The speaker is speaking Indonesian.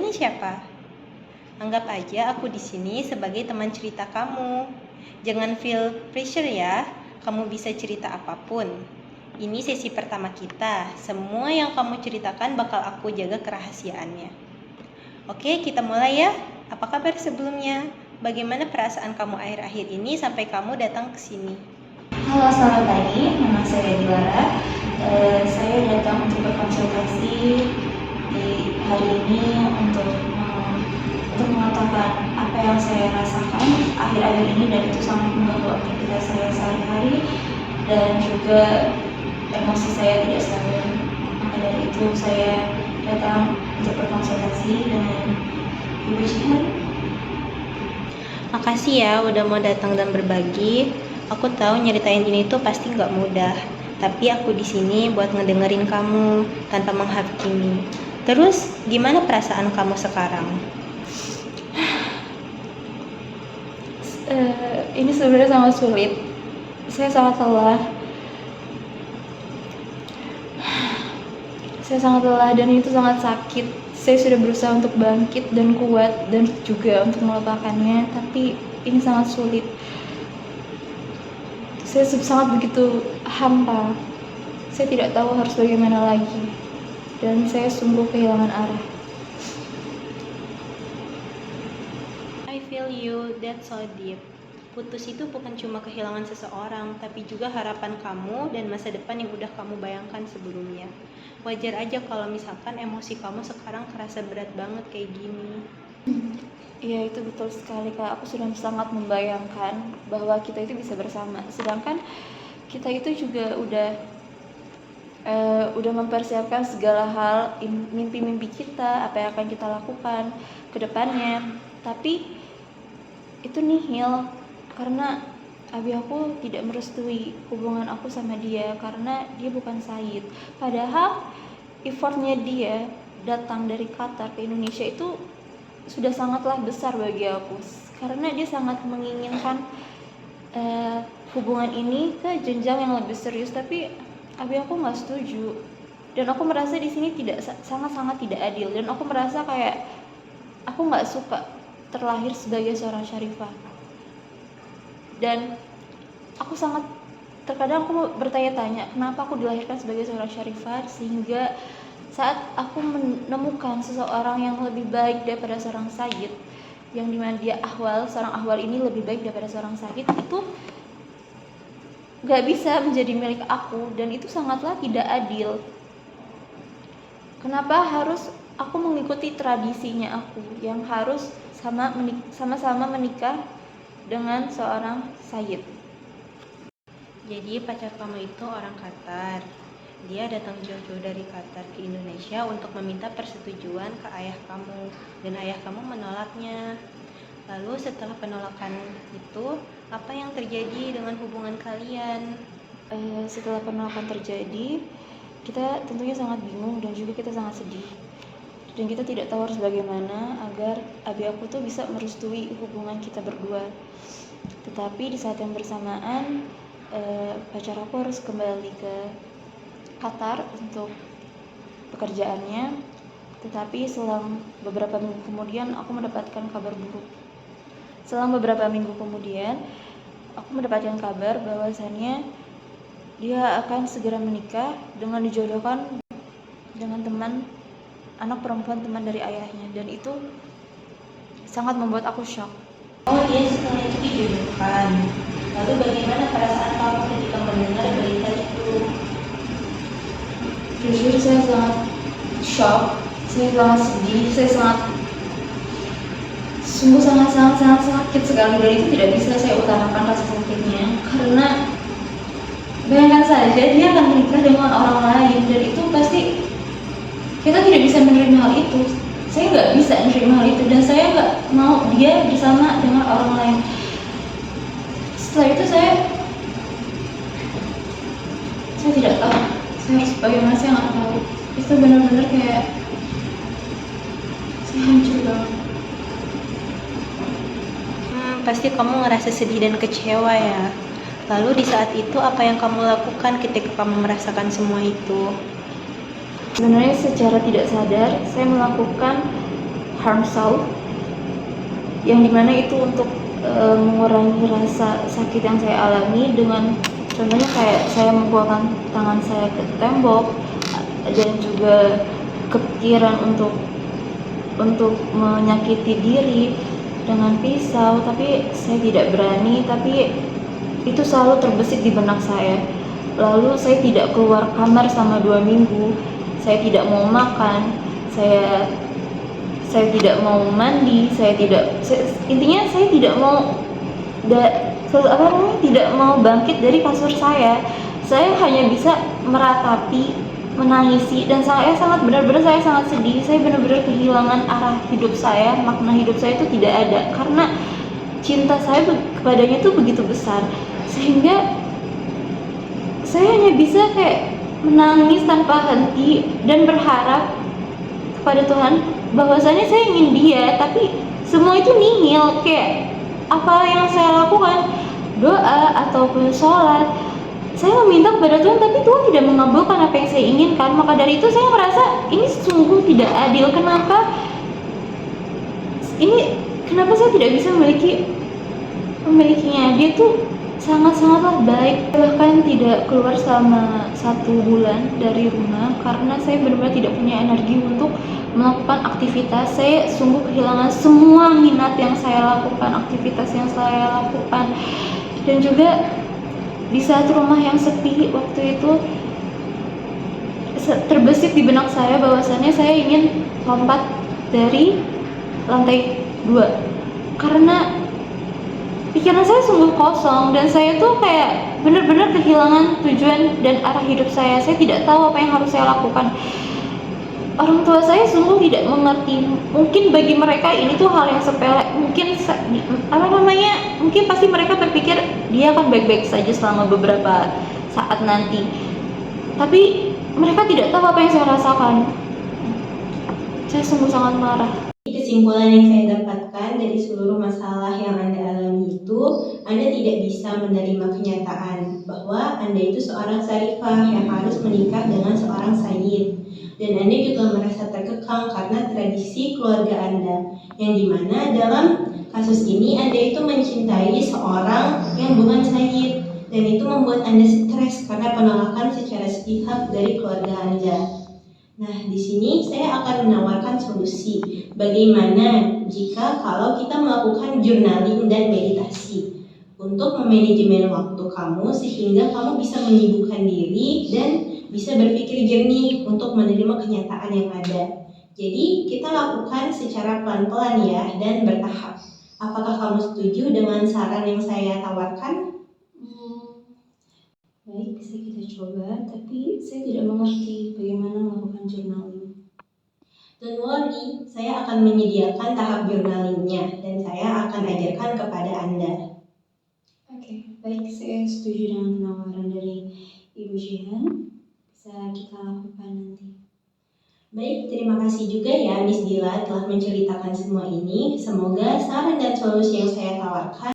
ini siapa? Anggap aja aku di sini sebagai teman cerita kamu. Jangan feel pressure ya. Kamu bisa cerita apapun. Ini sesi pertama kita. Semua yang kamu ceritakan bakal aku jaga kerahasiaannya. Oke, kita mulai ya. Apa kabar sebelumnya? Bagaimana perasaan kamu akhir-akhir ini sampai kamu datang ke sini? Halo, selamat pagi. Nama saya Dilara. Saya datang untuk berkonsultasi di hari ini untuk mengatakan apa yang saya rasakan akhir-akhir ini, dan itu sangat mengganggu aktivitas saya sehari-hari dan juga emosi saya tidak stabil. Maka dari itu saya datang untuk berkonsultasi dengan Ibu Jihan. Makasih ya udah mau datang dan berbagi. Aku tahu nyeritain ini tuh pasti nggak mudah, tapi aku di sini buat ngedengerin kamu tanpa menghakimi. Terus gimana perasaan kamu sekarang? Ini sebenarnya sangat sulit. Saya sangat lelah. Dan itu sangat sakit. Saya sudah berusaha untuk bangkit dan kuat dan juga untuk melupakannya, tapi ini sangat sulit. Saya sangat begitu hampa. Saya tidak tahu harus bagaimana lagi, dan saya sungguh kehilangan arah. I feel you, that's so deep. Putus itu bukan cuma kehilangan seseorang, tapi juga harapan kamu dan masa depan yang udah kamu bayangkan sebelumnya. Wajar aja kalau misalkan emosi kamu sekarang kerasa berat banget kayak gini. Iya, itu betul sekali, Kak. Aku sudah sangat membayangkan bahwa kita itu bisa bersama. Sedangkan kita itu juga udah mempersiapkan segala hal, mimpi-mimpi kita, apa yang akan kita lakukan ke depannya. Tapi itu nihil karena abi aku tidak merestui hubungan aku sama dia karena dia bukan Said. Padahal effortnya dia datang dari Qatar ke Indonesia itu sudah sangatlah besar bagi aku, karena dia sangat menginginkan hubungan ini ke jenjang yang lebih serius. Tapi abi aku nggak setuju, dan aku merasa di sini sangat-sangat tidak adil, dan aku merasa kayak aku nggak suka terlahir sebagai seorang Syarifah. Dan aku terkadang aku bertanya-tanya kenapa aku dilahirkan sebagai seorang Syarifah, sehingga saat aku menemukan seseorang yang lebih baik daripada seorang Sayyid, yang dimana dia seorang ahwal ini lebih baik daripada seorang Sayyid, itu gak bisa menjadi milik aku, dan itu sangatlah tidak adil. Kenapa harus aku mengikuti tradisinya aku yang harus sama-sama menikah dengan seorang Sayyid? Jadi pacar kamu itu orang Qatar. Dia datang jauh-jauh dari Qatar ke Indonesia untuk meminta persetujuan ke ayah kamu, dan ayah kamu menolaknya. Lalu setelah penolakan itu, apa yang terjadi dengan hubungan kalian? Setelah penolakan terjadi, kita tentunya sangat bingung dan juga kita sangat sedih. Dan kita tidak tahu harus bagaimana agar abi aku tuh bisa merestui hubungan kita berdua. Tetapi di saat yang bersamaan, pacar aku harus kembali ke Qatar untuk pekerjaannya. Tetapi selang beberapa minggu kemudian aku mendapatkan kabar buruk. Aku mendapatkan kabar bahwasannya dia akan segera menikah dengan dijodohkan dengan anak perempuan teman dari ayahnya, dan itu sangat membuat aku shock. Oh, dia setelah itu dijodohkan. Lalu bagaimana perasaan kamu ketika mendengar berita itu? Jujur saya sangat shock, saya sangat sedih, saya sungguh sangat sakit sekali, dan itu tidak bisa saya utarakan rasa sakitnya, karena bayangkan saja dia akan menikah dengan orang lain, dan itu pasti kita tidak bisa menerima hal itu. Saya nggak bisa menerima hal itu, dan saya nggak mau dia bersama dengan orang lain. Setelah itu saya tidak tahu saya harus bagaimana, saya nggak tahu. Itu benar-benar kayak saya hancur banget. Pasti kamu ngerasa sedih dan kecewa ya. Lalu di saat itu apa yang kamu lakukan ketika kamu merasakan semua itu? Sebenarnya secara tidak sadar saya melakukan harm self, yang dimana itu untuk mengurangi rasa sakit yang saya alami dengan contohnya kayak saya membuangkan tangan saya ke tembok, dan juga kepikiran untuk menyakiti diri dengan pisau, tapi saya tidak berani, tapi itu selalu terbesit di benak saya. Lalu saya tidak keluar kamar selama 2 minggu, saya tidak mau makan, saya tidak mau mandi, intinya saya tidak mau tidak mau bangkit dari kasur saya hanya bisa meratapi, menangisi, dan saya sangat sedih, saya benar-benar kehilangan arah hidup saya, makna hidup saya itu tidak ada, karena cinta saya kepadanya itu begitu besar, sehingga saya hanya bisa kayak menangis tanpa henti dan berharap kepada Tuhan bahwasanya saya ingin dia, tapi semua itu nihil. Kayak apa yang saya lakukan, doa ataupun sholat, saya meminta kepada Tuhan, tapi Tuhan tidak mengabulkan apa yang saya inginkan. Maka dari itu saya merasa ini sungguh tidak adil. Kenapa saya tidak bisa memilikinya? Dia tuh sangat-sangatlah baik, bahkan tidak keluar selama 1 bulan dari rumah karena saya benar-benar tidak punya energi untuk melakukan aktivitas. Saya sungguh kehilangan semua minat yang saya lakukan, aktivitas yang saya lakukan, dan juga di saat rumah yang sepi waktu itu terbesit di benak saya bahwasannya saya ingin lompat dari lantai 2 karena pikiran saya sungguh kosong dan saya tuh kayak benar-benar kehilangan tujuan dan arah hidup saya. Saya tidak tahu apa yang harus saya lakukan. Orang tua saya sungguh tidak mengerti. Mungkin bagi mereka ini tuh hal yang sepele. Mungkin pasti mereka berpikir dia akan baik-baik saja selama beberapa saat nanti. Tapi mereka tidak tahu apa yang saya rasakan. Saya sungguh sangat marah. Kesimpulan yang saya dapatkan dari seluruh masalah yang Anda alami itu, Anda tidak bisa menerima kenyataan bahwa Anda itu seorang Sarifah yang harus menikah dengan seorang sayyid. Dan Anda juga merasa terkekang karena tradisi keluarga Anda, yang dimana dalam kasus ini Anda itu mencintai seorang yang bukan sayyid, dan itu membuat Anda stres karena penolakan secara sepihak dari keluarga Anda. Nah, di sini saya akan menawarkan solusi. Bagaimana jika kalau kita melakukan journaling dan meditasi untuk memanajemen waktu kamu sehingga kamu bisa menyibukkan diri dan bisa berpikir jernih untuk menerima kenyataan yang ada. Jadi, kita lakukan secara pelan-pelan ya dan bertahap. Apakah kamu setuju dengan saran yang saya tawarkan? Baik, bisa kita coba, tapi saya tidak mengerti bagaimana melakukan journaling. Don't worry, saya akan menyediakan tahap journalingnya dan saya akan ajarkan kepada Anda. Oke, baik, saya setuju dengan penawaran dari Ibu Jihan. Bisa kita lakukan nanti. Baik, terima kasih juga ya Miss Dila telah menceritakan semua ini. Semoga saran dan solusi yang saya tawarkan